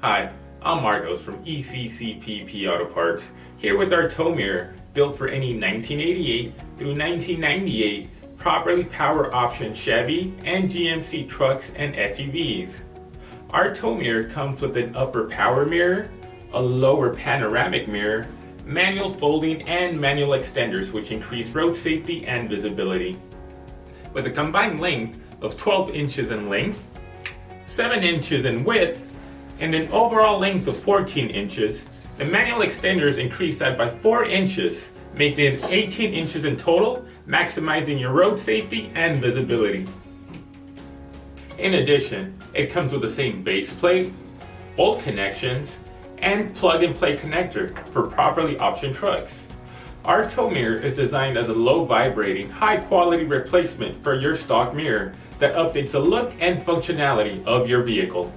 Hi, I'm Marcos from Eccpp Auto Parts, here with our tow mirror built for any 1988 through 1998 properly power option Chevy and GMC trucks and SUVs. Our tow mirror comes with an upper power mirror, a lower panoramic mirror, manual folding and manual extenders which increase road safety and visibility. With a combined length of 12 inches in length, 7 inches in width, and an overall length of 14 inches, the manual extenders increase that by 4 inches, making it 18 inches in total, maximizing your road safety and visibility. In addition, it comes with the same base plate, bolt connections, and plug-and-play connector for properly optioned trucks. Our tow mirror is designed as a low-vibrating, high-quality replacement for your stock mirror that updates the look and functionality of your vehicle.